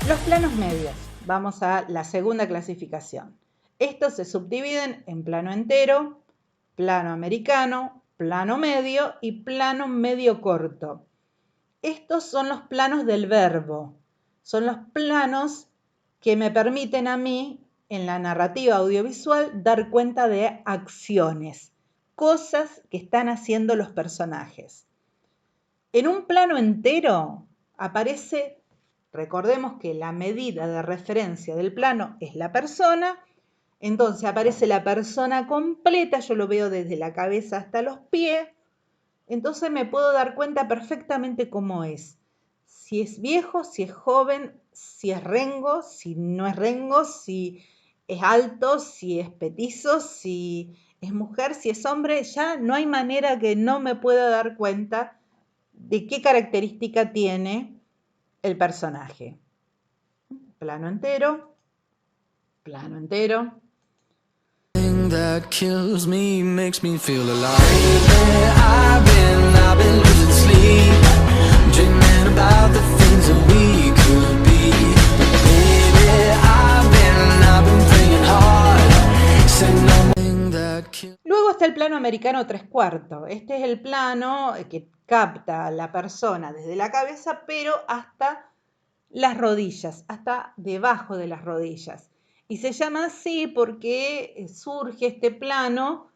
Los planos medios. Vamos a la segunda clasificación. Estos se subdividen en plano entero, plano americano, plano medio y plano medio corto. Estos son los planos del verbo. Son los planos que me permiten a mí, en la narrativa audiovisual, dar cuenta de acciones, cosas que están haciendo los personajes. En un plano entero aparece, recordemos que la medida de referencia del plano es la persona, entonces aparece la persona completa, yo lo veo desde la cabeza hasta los pies, entonces me puedo dar cuenta perfectamente cómo es. Si es viejo, si es joven, si es rengo, si no es rengo, si es alto, si es petizo, si es mujer, si es hombre, ya no hay manera que no me pueda dar cuenta de qué característica tiene el personaje. Plano entero, plano entero. That kills me, makes me feel alive. I've been losing sleep, dreaming about the things that we could be. Baby, I've been praying hard, saying no that kills. Luego está el plano americano 3/4. Este es el plano que capta a la persona desde la cabeza, pero hasta las rodillas, hasta debajo de las rodillas. Y se llama así porque surge este plano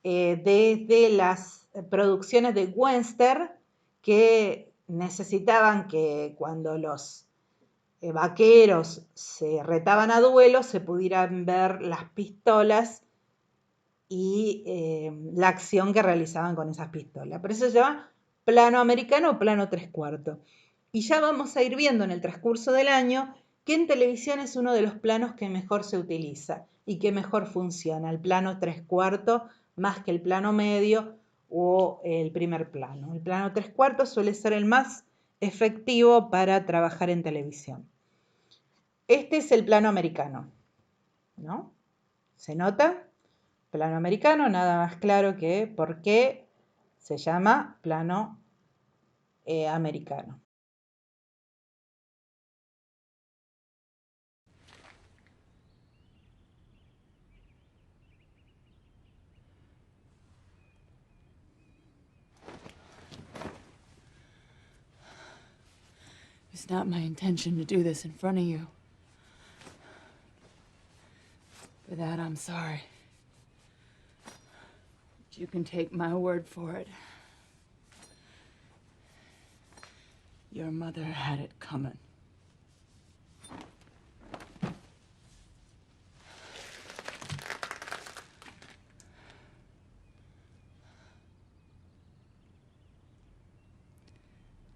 desde las producciones de western que necesitaban que cuando los vaqueros se retaban a duelo se pudieran ver las pistolas y la acción que realizaban con esas pistolas. Por eso se llama plano americano o plano 3/4. Y ya vamos a ir viendo en el transcurso del año que en televisión es uno de los planos que mejor se utiliza y que mejor funciona, el plano 3/4 más que el plano medio o el primer plano. El plano 3/4 suele ser el más efectivo para trabajar en televisión. Este es el plano americano, ¿no? ¿Se nota? Plano americano, nada más claro que por qué se llama plano americano. It's not my intention to do this in front of you. For that, I'm sorry. But you can take my word for it. Your mother had it coming.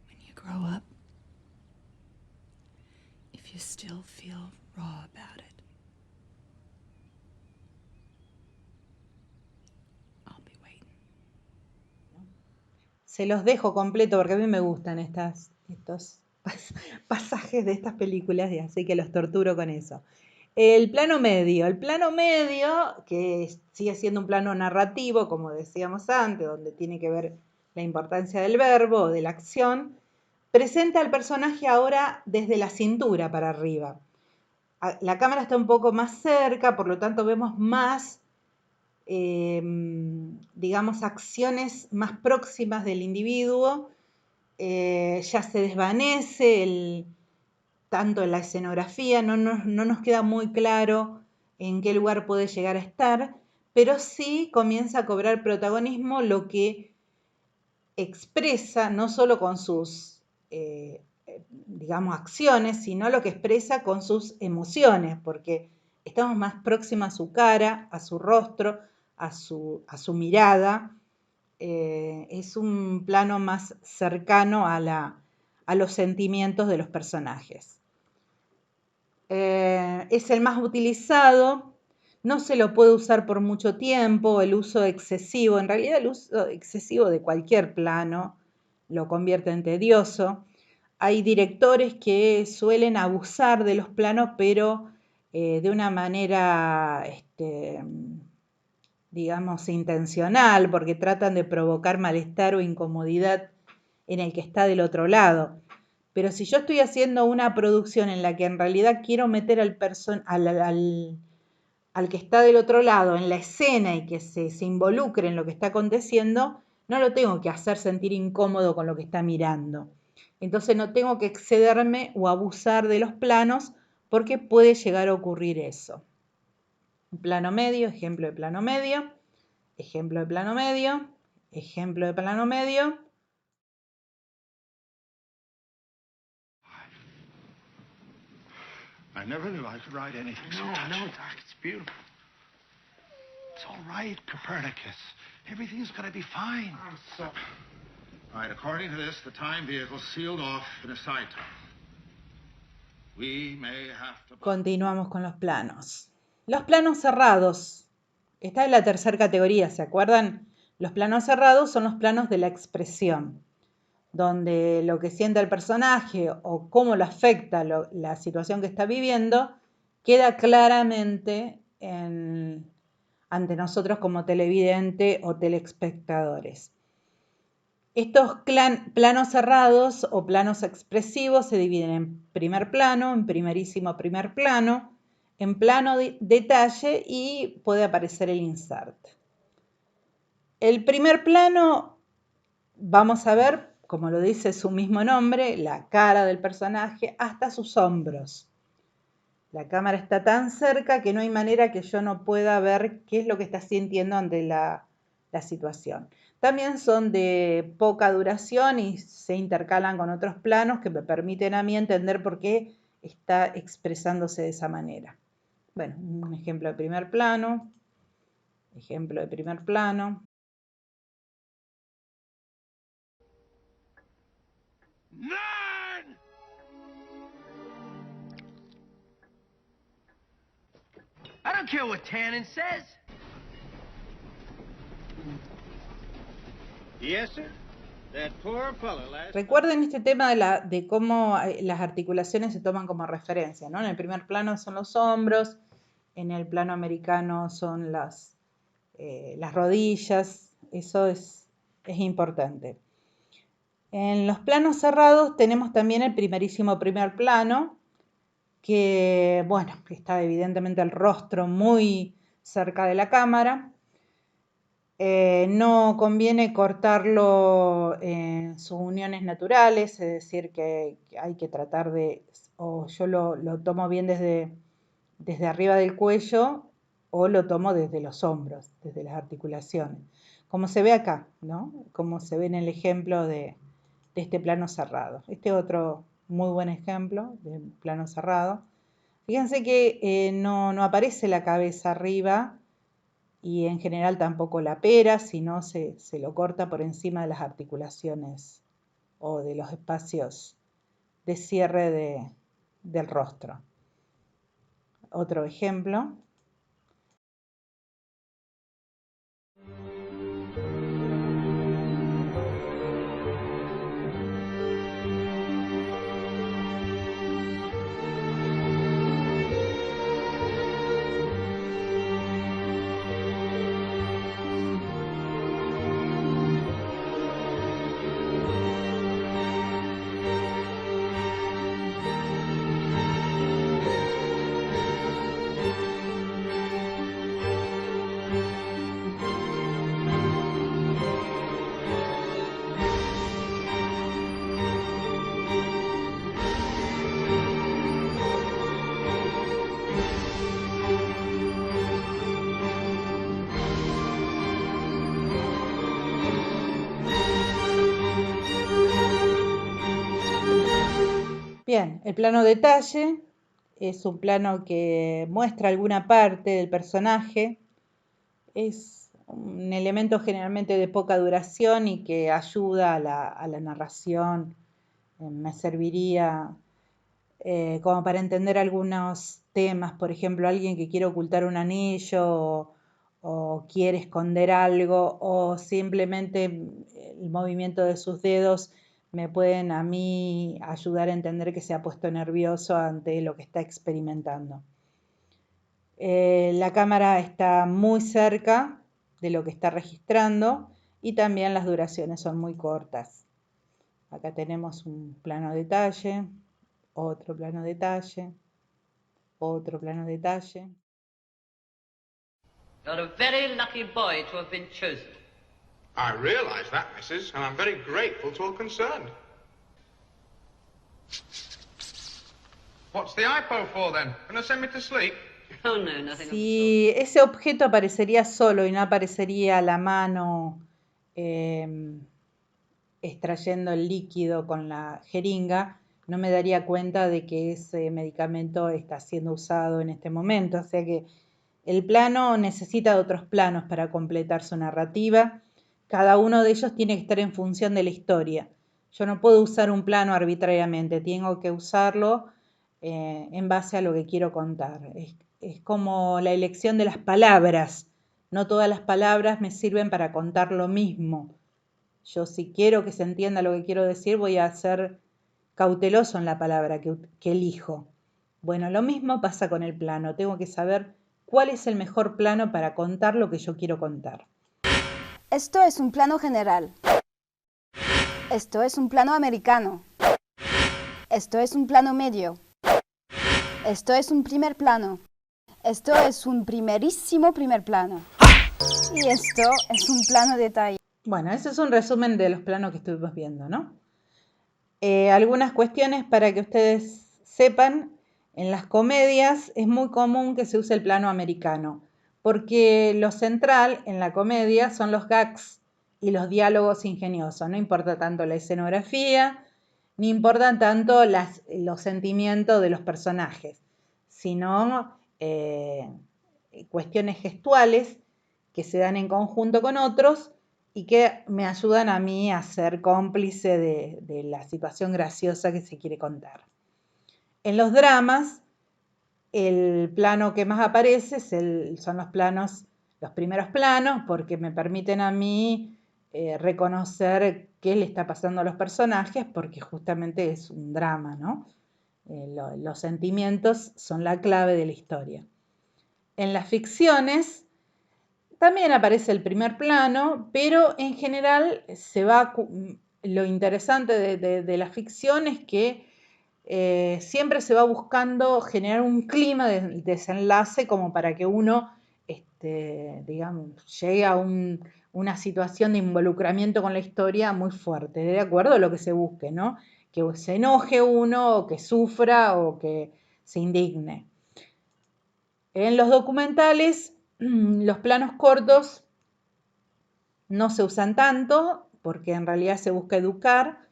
When you grow up, if you still feel raw about it, I'll be waiting. Se los dejo completo porque a mí me gustan estos pasajes de estas películas, y así que los torturo con eso. El plano medio, que sigue siendo un plano narrativo, como decíamos antes, donde tiene que ver la importancia del verbo o de la acción, presenta al personaje ahora desde la cintura para arriba. La cámara está un poco más cerca, por lo tanto vemos más, digamos, acciones más próximas del individuo. Ya se desvanece tanto en la escenografía, no nos queda muy claro en qué lugar puede llegar a estar, pero sí comienza a cobrar protagonismo lo que expresa, no solo con sus, digamos, acciones, sino lo que expresa con sus emociones, porque estamos más próximos a su cara, a su rostro, a su mirada. Es un plano más cercano a los sentimientos de los personajes. Es el más utilizado, no se lo puede usar por mucho tiempo, el uso excesivo, en realidad el uso excesivo de cualquier plano lo convierte en tedioso. Hay directores que suelen abusar de los planos, pero de una manera, digamos, intencional, porque tratan de provocar malestar o incomodidad en el que está del otro lado. Pero si yo estoy haciendo una producción en la que en realidad quiero meter al que está del otro lado en la escena y que se involucre en lo que está aconteciendo, no lo tengo que hacer sentir incómodo con lo que está mirando. Entonces no tengo que excederme o abusar de los planos porque puede llegar a ocurrir eso. Plano medio, ejemplo de plano medio, ejemplo de plano medio, ejemplo de plano medio. I never knew I could write anything so touching. No, Doc, it's beautiful. It's all right, Copernicus. Everything's gonna be fine. I'm so... All right, according to this, the time vehicle's sealed off in a side tunnel. We may have to... Continuamos con los planos. Los planos cerrados. Esta es la tercera categoría, ¿se acuerdan? Los planos cerrados son los planos de la expresión, donde lo que siente el personaje o cómo lo afecta la situación que está viviendo queda claramente ante nosotros como televidente o telespectadores. Estos planos cerrados o planos expresivos se dividen en primer plano, en primerísimo primer plano, en plano detalle y puede aparecer el insert. El primer plano, vamos a ver, como lo dice su mismo nombre, la cara del personaje hasta sus hombros. La cámara está tan cerca que no hay manera que yo no pueda ver qué es lo que está sintiendo ante la situación. También son de poca duración y se intercalan con otros planos que me permiten a mí entender por qué está expresándose de esa manera. Bueno, un ejemplo de primer plano, ejemplo de primer plano. None! I don't care what Tannen says. Yes, sir. That poor fellow last... Recuerden este tema de cómo las articulaciones se toman como referencia, ¿no? En el primer plano son los hombros, en el plano americano son las rodillas, eso es importante. En los planos cerrados tenemos también el primerísimo primer plano, que, bueno, está evidentemente el rostro muy cerca de la cámara. No conviene cortarlo en sus uniones naturales, es decir, que hay que tratar de, o yo lo tomo bien desde arriba del cuello o lo tomo desde los hombros, desde las articulaciones, como se ve acá, ¿no? Como se ve en el ejemplo de este plano cerrado. Este otro muy buen ejemplo de plano cerrado. Fíjense que no aparece la cabeza arriba y en general tampoco la pera, sino se lo corta por encima de las articulaciones o de los espacios de cierre del rostro. Otro ejemplo. Bien, el plano detalle es un plano que muestra alguna parte del personaje. Es un elemento generalmente de poca duración y que ayuda a la narración. Me serviría como para entender algunos temas, por ejemplo, alguien que quiere ocultar un anillo o quiere esconder algo o simplemente el movimiento de sus dedos me pueden a mí ayudar a entender que se ha puesto nervioso ante lo que está experimentando. La cámara está muy cerca de lo que está registrando y también las duraciones son muy cortas. Acá tenemos un plano detalle, otro plano detalle, otro plano detalle. You're a very lucky boy to have been chosen. I realize that, Mrs., and I'm very grateful to all concerned. What's the hypo for, then? Gonna send me to sleep? Oh, no, nothing Si ese objeto aparecería solo y no aparecería la mano extrayendo el líquido con la jeringa, no me daría cuenta de que ese medicamento está siendo usado en este momento. O sea que el plano necesita de otros planos para completar su narrativa. Cada uno de ellos tiene que estar en función de la historia. Yo no puedo usar un plano arbitrariamente, tengo que usarlo en base a lo que quiero contar. Es como la elección de las palabras. No todas las palabras me sirven para contar lo mismo. Yo, si quiero que se entienda lo que quiero decir, voy a ser cauteloso en la palabra que elijo. Bueno, lo mismo pasa con el plano. Tengo que saber cuál es el mejor plano para contar lo que yo quiero contar. Esto es un plano general. Esto es un plano americano. Esto es un plano medio. Esto es un primer plano. Esto es un primerísimo primer plano. Y esto es un plano detalle. Bueno, ese es un resumen de los planos que estuvimos viendo, ¿no? Algunas cuestiones para que ustedes sepan. En las comedias es muy común que se use el plano americano, porque lo central en la comedia son los gags y los diálogos ingeniosos. No importa tanto la escenografía, ni importan tanto los sentimientos de los personajes, sino cuestiones gestuales que se dan en conjunto con otros y que me ayudan a mí a ser cómplice de la situación graciosa que se quiere contar. En los dramas, el plano que más aparece son los primeros planos, porque me permiten a mí reconocer qué le está pasando a los personajes, porque justamente es un drama, ¿no? Los sentimientos son la clave de la historia. En las ficciones también aparece el primer plano, pero en general lo interesante de la ficción es que siempre se va buscando generar un clima de desenlace como para que uno, digamos, llegue a una situación de involucramiento con la historia muy fuerte, de acuerdo a lo que se busque, ¿no? Que se enoje uno, o que sufra, o que se indigne. En los documentales, los planos cortos no se usan tanto, porque en realidad se busca educar,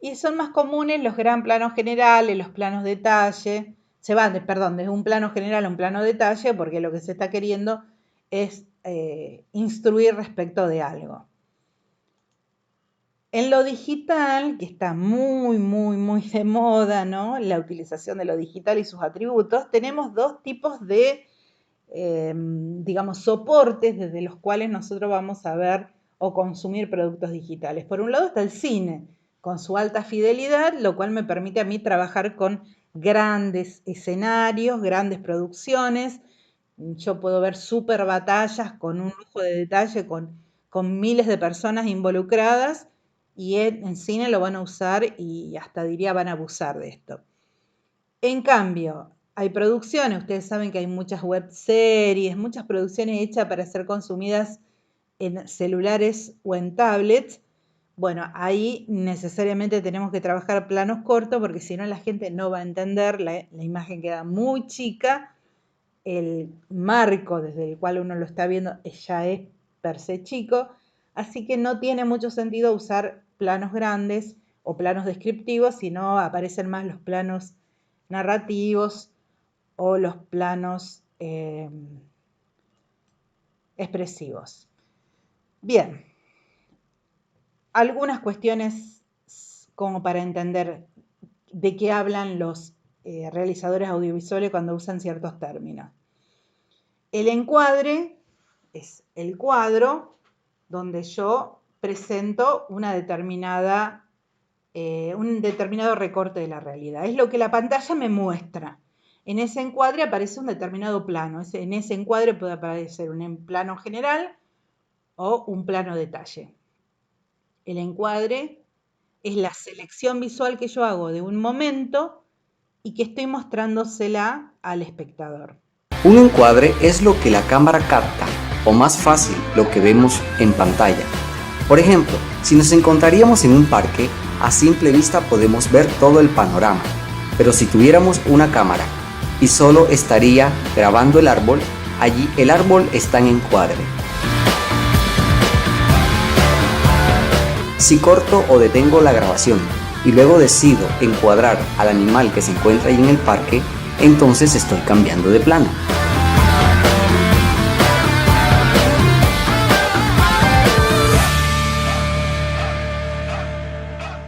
y son más comunes los gran planos generales, los planos detalle. Se van, desde un plano general a un plano detalle, porque lo que se está queriendo es instruir respecto de algo. En lo digital, que está muy, muy, muy de moda, ¿no? La utilización de lo digital y sus atributos, tenemos dos tipos de, digamos, soportes desde los cuales nosotros vamos a ver o consumir productos digitales. Por un lado está el cine, con su alta fidelidad, lo cual me permite a mí trabajar con grandes escenarios, grandes producciones. Yo puedo ver super batallas con un lujo de detalle, con miles de personas involucradas, y en cine lo van a usar y hasta diría van a abusar de esto. En cambio, hay producciones, ustedes saben que hay muchas webseries, muchas producciones hechas para ser consumidas en celulares o en tablets. Bueno, ahí necesariamente tenemos que trabajar planos cortos, porque si no la gente no va a entender, la imagen queda muy chica, el marco desde el cual uno lo está viendo ya es per se chico, así que no tiene mucho sentido usar planos grandes o planos descriptivos, sino aparecen más los planos narrativos o los planos expresivos. Bien, algunas cuestiones como para entender de qué hablan los realizadores audiovisuales cuando usan ciertos términos. El encuadre es el cuadro donde yo presento un determinado recorte de la realidad. Es lo que la pantalla me muestra. En ese encuadre aparece un determinado plano. En ese encuadre puede aparecer un plano general o un plano detalle. El encuadre es la selección visual que yo hago de un momento y que estoy mostrándosela al espectador. Un encuadre es lo que la cámara capta, o más fácil, lo que vemos en pantalla. Por ejemplo, si nos encontraríamos en un parque, a simple vista podemos ver todo el panorama, pero si tuviéramos una cámara y solo estaría grabando el árbol, allí el árbol está en encuadre. Si corto o detengo la grabación y luego decido encuadrar al animal que se encuentra ahí en el parque, entonces estoy cambiando de plano.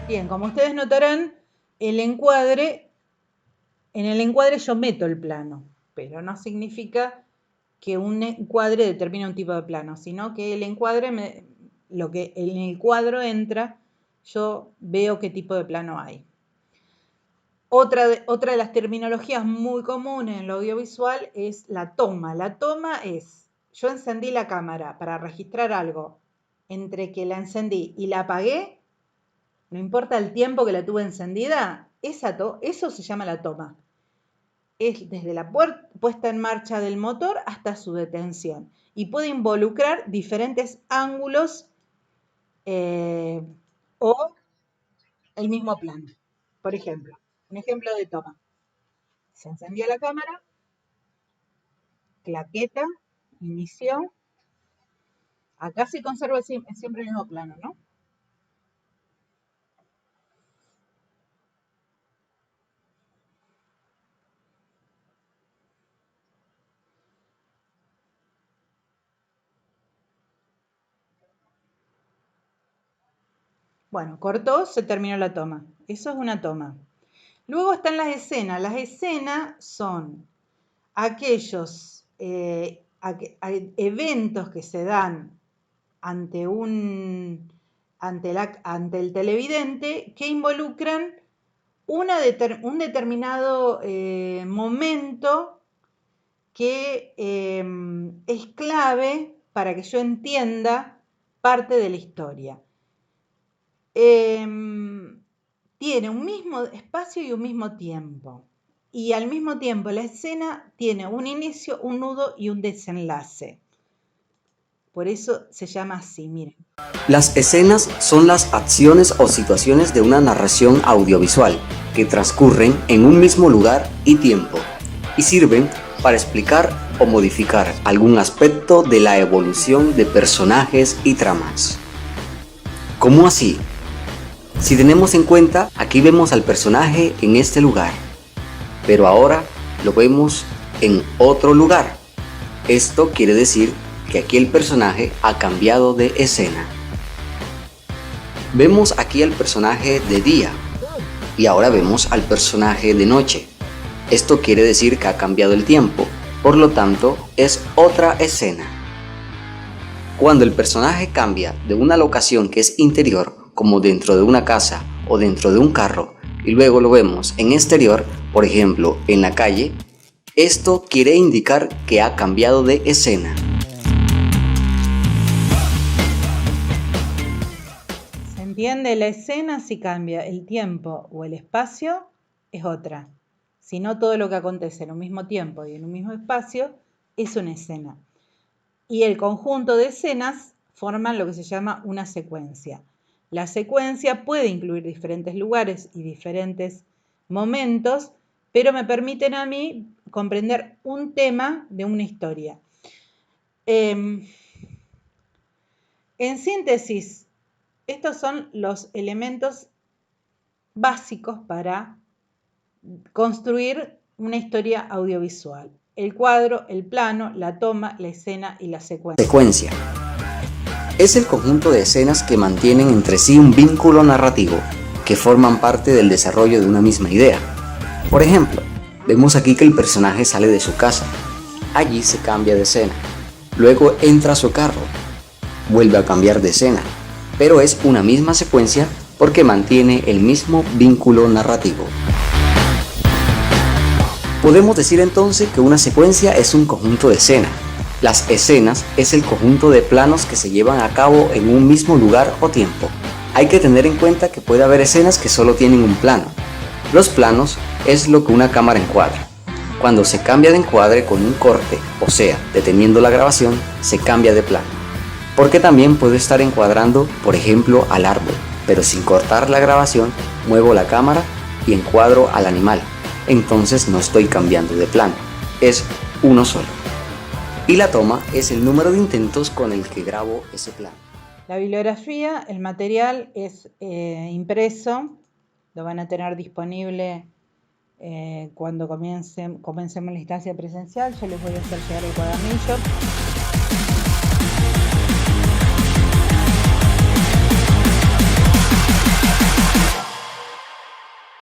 Bien, como ustedes notarán, en el encuadre yo meto el plano, pero no significa que un encuadre determine un tipo de plano, sino que el encuadre, lo que en el cuadro entra, yo veo qué tipo de plano hay. Otra de las terminologías muy comunes en lo audiovisual es la toma. La toma es, yo encendí la cámara para registrar algo, entre que la encendí y la apagué, no importa el tiempo que la tuve encendida, eso se llama la toma. Es desde la puesta en marcha del motor hasta su detención y puede involucrar diferentes ángulos o el mismo plano. Por ejemplo, un ejemplo de toma. Se encendió la cámara, claqueta, inició. Acá se conserva siempre el mismo plano, ¿no? Bueno, cortó, se terminó la toma. Eso es una toma. Luego están las escenas. Las escenas son aquellos eventos que se dan ante el televidente que involucran un determinado momento que es clave para que yo entienda parte de la historia. Tiene un mismo espacio y un mismo tiempo. Y al mismo tiempo la escena tiene un inicio, un nudo y un desenlace. Por eso se llama así, miren. Las escenas son las acciones o situaciones de una narración audiovisual que transcurren en un mismo lugar y tiempo y sirven para explicar o modificar algún aspecto de la evolución de personajes y tramas. ¿Cómo así? Si tenemos en cuenta, aquí vemos al personaje en este lugar, pero ahora lo vemos en otro lugar. Esto quiere decir que aquí el personaje ha cambiado de escena. Vemos aquí al personaje de día y ahora vemos al personaje de noche. Esto quiere decir que ha cambiado el tiempo, por lo tanto es otra escena. Cuando el personaje cambia de una locación que es interior, como dentro de una casa o dentro de un carro, y luego lo vemos en exterior, por ejemplo en la calle, esto quiere indicar que ha cambiado de escena. ¿Se entiende? La escena si cambia el tiempo o el espacio es otra. Si no, todo lo que acontece en un mismo tiempo y en un mismo espacio es una escena. Y el conjunto de escenas forman lo que se llama una secuencia. La secuencia puede incluir diferentes lugares y diferentes momentos, pero me permiten a mí comprender un tema de una historia. En síntesis, estos son los elementos básicos para construir una historia audiovisual. El cuadro, el plano, la toma, la escena y la secuencia. Secuencia es el conjunto de escenas que mantienen entre sí un vínculo narrativo, que forman parte del desarrollo de una misma idea. Por ejemplo, vemos aquí que el personaje sale de su casa, allí se cambia de escena, luego entra a su carro, vuelve a cambiar de escena, pero es una misma secuencia porque mantiene el mismo vínculo narrativo. Podemos decir entonces que una secuencia es un conjunto de escenas. Las escenas es el conjunto de planos que se llevan a cabo en un mismo lugar o tiempo. Hay que tener en cuenta que puede haber escenas que solo tienen un plano. Los planos es lo que una cámara encuadra. Cuando se cambia de encuadre con un corte, o sea, deteniendo la grabación, se cambia de plano. Porque también puedo estar encuadrando, por ejemplo, al árbol, pero sin cortar la grabación, muevo la cámara y encuadro al animal. Entonces no estoy cambiando de plano, es uno solo. Y la toma es el número de intentos con el que grabo ese plano. La bibliografía, el material es impreso, lo van a tener disponible cuando comencemos la instancia presencial. Yo les voy a hacer llegar el cuadernillo.